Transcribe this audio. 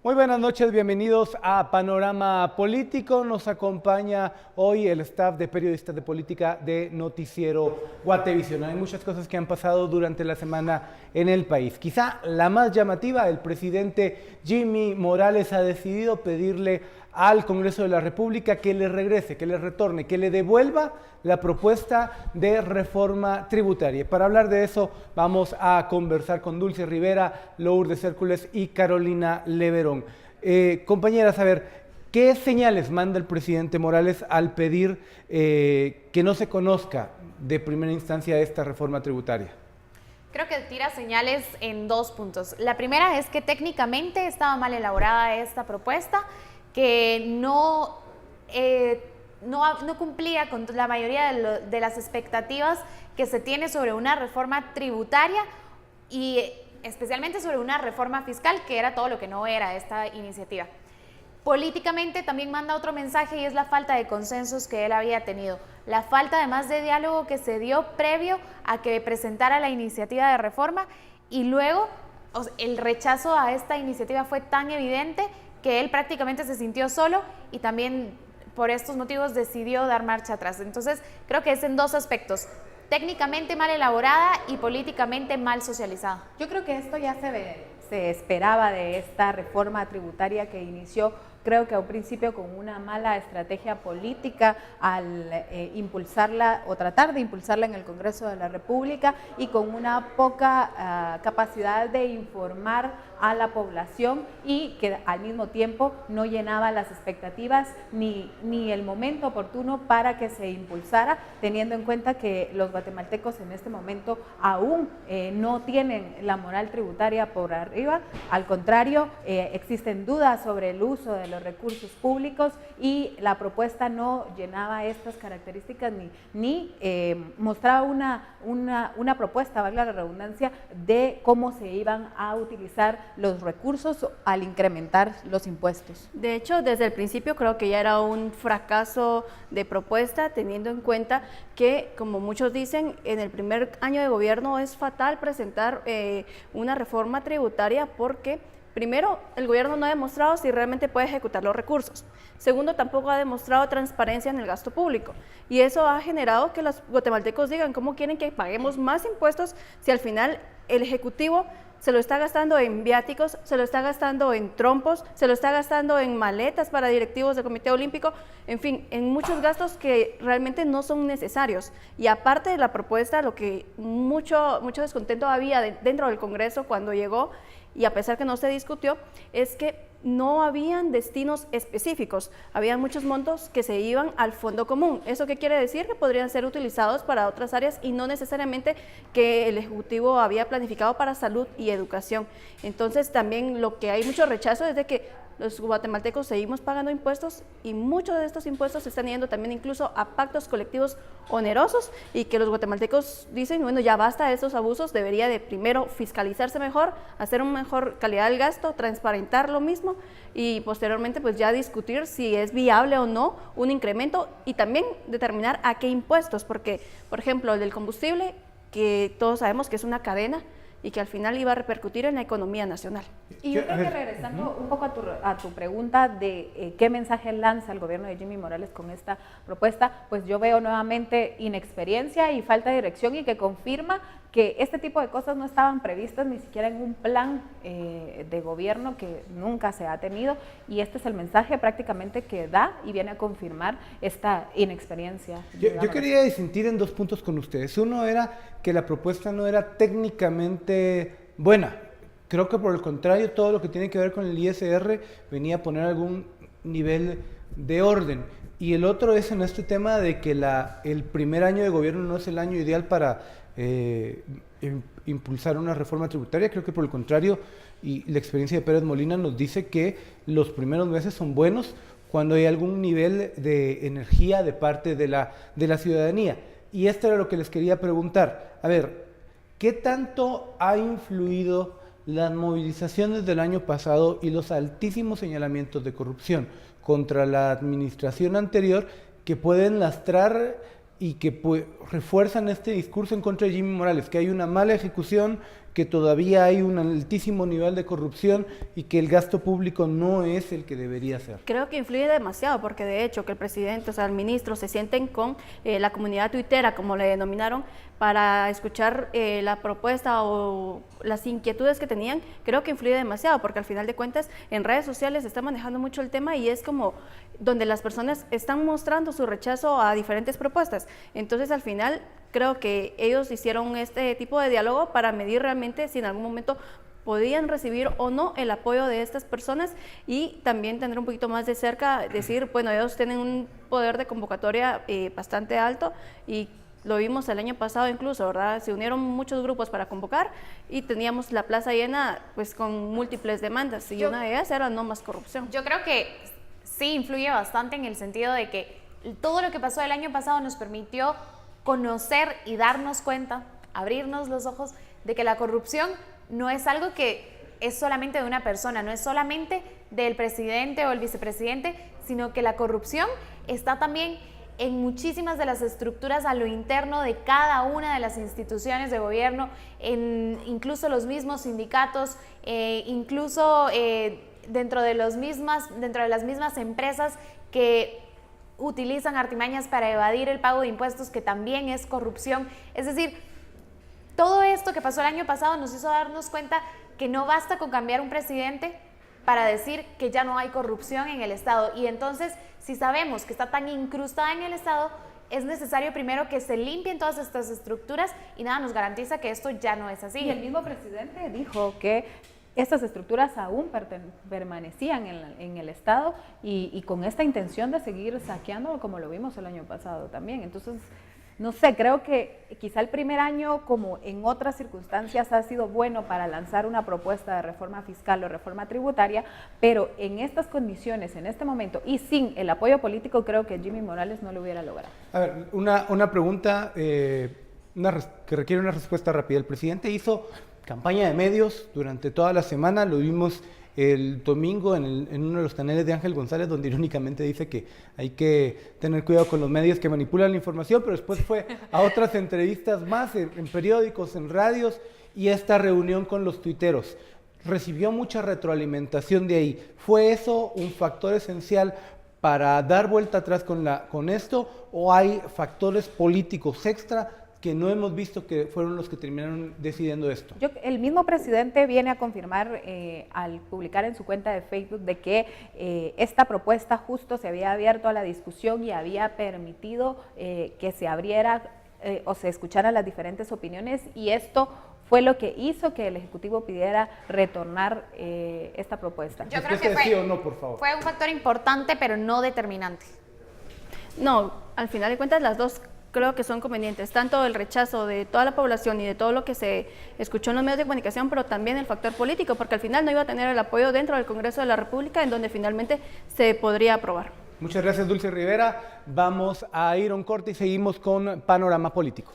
Muy buenas noches, bienvenidos a Panorama Político. Nos acompaña hoy el staff de periodistas de política de Noticiero Guatevisión. Hay muchas cosas que han pasado durante la semana en el país. Quizá la más llamativa, el presidente Jimmy Morales ha decidido pedirle al Congreso de la República que le regrese, que le retorne, que le devuelva la propuesta de reforma tributaria. Para hablar de eso vamos a conversar con Dulce Rivera, Lourdes Hércules y Carolina Leverón. Compañeras, a ver, ¿qué señales manda el presidente Morales al pedir que no se conozca de primera instancia esta reforma tributaria? Creo que tira señales en dos puntos. La primera es que técnicamente estaba mal elaborada esta propuesta, que no cumplía con la mayoría de las expectativas que se tiene sobre una reforma tributaria y especialmente sobre una reforma fiscal, que era todo lo que no era esta iniciativa. Políticamente también manda otro mensaje y es la falta de consensos que él había tenido, la falta además de diálogo que se dio previo a que presentara la iniciativa de reforma, y luego el rechazo a esta iniciativa fue tan evidente que él prácticamente se sintió solo y también por estos motivos decidió dar marcha atrás. Entonces creo que es en dos aspectos: técnicamente mal elaborada y políticamente mal socializada. Yo creo que esto ya se esperaba de esta reforma tributaria que inició, creo que a un principio con una mala estrategia política al impulsarla o tratar de impulsarla en el Congreso de la República, y con una poca capacidad de informar a la población, y que al mismo tiempo no llenaba las expectativas ni el momento oportuno para que se impulsara, teniendo en cuenta que los guatemaltecos en este momento aún no tienen la moral tributaria por arriba. Al contrario, existen dudas sobre el uso de los recursos públicos, y la propuesta no llenaba estas características ni mostraba una propuesta, valga la redundancia, de cómo se iban a utilizar los recursos al incrementar los impuestos. De hecho, desde el principio creo que ya era un fracaso de propuesta, teniendo en cuenta que, como muchos dicen, en el primer año de gobierno es fatal presentar una reforma tributaria, porque primero, el gobierno no ha demostrado si realmente puede ejecutar los recursos. Segundo, tampoco ha demostrado transparencia en el gasto público. Y eso ha generado que los guatemaltecos digan cómo quieren que paguemos más impuestos si al final el Ejecutivo se lo está gastando en viáticos, se lo está gastando en trompos, se lo está gastando en maletas para directivos del Comité Olímpico, en fin, en muchos gastos que realmente no son necesarios. Y aparte de la propuesta, lo que mucho descontento había dentro del Congreso cuando llegó, y a pesar que no se discutió, es que no habían destinos específicos, había muchos montos que se iban al fondo común. ¿Eso qué quiere decir? Que podrían ser utilizados para otras áreas y no necesariamente que el Ejecutivo había planificado para salud y educación. Entonces también lo que hay mucho rechazo es de que los guatemaltecos seguimos pagando impuestos, y muchos de estos impuestos se están yendo también incluso a pactos colectivos onerosos, y que los guatemaltecos dicen, bueno, ya basta de estos abusos, debería de primero fiscalizarse mejor, hacer una mejor calidad del gasto, transparentar lo mismo, y posteriormente pues ya discutir si es viable o no un incremento, y también determinar a qué impuestos, porque por ejemplo el del combustible, que todos sabemos que es una cadena y que al final iba a repercutir en la economía nacional. Y yo creo que regresando un poco a tu pregunta de qué mensaje lanza el gobierno de Jimmy Morales con esta propuesta, pues yo veo nuevamente inexperiencia y falta de dirección, y que confirma que este tipo de cosas no estaban previstas ni siquiera en un plan de gobierno que nunca se ha tenido, y este es el mensaje prácticamente que da y viene a confirmar esta inexperiencia. Yo quería disentir en dos puntos con ustedes. Uno era que la propuesta no era técnicamente buena. Creo que por el contrario, todo lo que tiene que ver con el ISR venía a poner algún nivel de orden. Y el otro es en este tema de que el primer año de gobierno no es el año ideal para impulsar una reforma tributaria. Creo que por el contrario, y la experiencia de Pérez Molina nos dice que los primeros meses son buenos cuando hay algún nivel de energía de parte de la ciudadanía. Y esto era lo que les quería preguntar. A ver, ¿qué tanto ha influido las movilizaciones del año pasado y los altísimos señalamientos de corrupción contra la administración anterior, que pueden lastrar y que refuerzan este discurso en contra de Jimmy Morales, que hay una mala ejecución, que todavía hay un altísimo nivel de corrupción y que el gasto público no es el que debería ser? Creo que influye demasiado, porque de hecho que el presidente, o sea, el ministro, se sienten con la comunidad tuitera, como le denominaron, para escuchar la propuesta o las inquietudes que tenían. Creo que influye demasiado, porque al final de cuentas en redes sociales se está manejando mucho el tema y es como donde las personas están mostrando su rechazo a diferentes propuestas. Entonces al final creo que ellos hicieron este tipo de diálogo para medir realmente si en algún momento podían recibir o no el apoyo de estas personas, y también tener un poquito más de cerca, decir, bueno, ellos tienen un poder de convocatoria bastante alto, y lo vimos el año pasado incluso, ¿verdad? Se unieron muchos grupos para convocar y teníamos la plaza llena pues con múltiples demandas, y una de ellas era no más corrupción. Yo creo que sí influye bastante en el sentido de que todo lo que pasó el año pasado nos permitió conocer y darnos cuenta, abrirnos los ojos de que la corrupción no es algo que es solamente de una persona, no es solamente del presidente o el vicepresidente, sino que la corrupción está también en muchísimas de las estructuras a lo interno de cada una de las instituciones de gobierno, en incluso los mismos sindicatos, incluso dentro de las mismas empresas que utilizan artimañas para evadir el pago de impuestos, que también es corrupción. Es decir, todo esto que pasó el año pasado nos hizo darnos cuenta que no basta con cambiar un presidente para decir que ya no hay corrupción en el Estado. Y entonces, si sabemos que está tan incrustada en el Estado, es necesario primero que se limpien todas estas estructuras, y nada nos garantiza que esto ya no es así. Y el mismo presidente dijo que estas estructuras aún permanecían en el Estado y con esta intención de seguir saqueando, como lo vimos el año pasado también. Entonces, no sé, creo que quizá el primer año, como en otras circunstancias, ha sido bueno para lanzar una propuesta de reforma fiscal o reforma tributaria, pero en estas condiciones, en este momento, y sin el apoyo político, creo que Jimmy Morales no lo hubiera logrado. A ver, una pregunta que requiere una respuesta rápida. El presidente hizo campaña de medios durante toda la semana, lo vimos el domingo en uno de los canales de Ángel González, donde irónicamente dice que hay que tener cuidado con los medios que manipulan la información, pero después fue a otras entrevistas más en periódicos, en radios, y esta reunión con los tuiteros. Recibió mucha retroalimentación de ahí. ¿Fue eso un factor esencial para dar vuelta atrás con esto, o hay factores políticos extra que no hemos visto que fueron los que terminaron decidiendo esto? El mismo presidente viene a confirmar al publicar en su cuenta de Facebook de que esta propuesta justo se había abierto a la discusión y había permitido que se abriera o se escucharan las diferentes opiniones, y esto fue lo que hizo que el Ejecutivo pidiera retornar esta propuesta. Yo creo que sí o no, por favor. Fue un factor importante, pero no determinante. No, al final de cuentas las dos creo que son convenientes, tanto el rechazo de toda la población y de todo lo que se escuchó en los medios de comunicación, pero también el factor político, porque al final no iba a tener el apoyo dentro del Congreso de la República, en donde finalmente se podría aprobar. Muchas gracias, Dulce Rivera. Vamos a ir a un corte y seguimos con Panorama Político.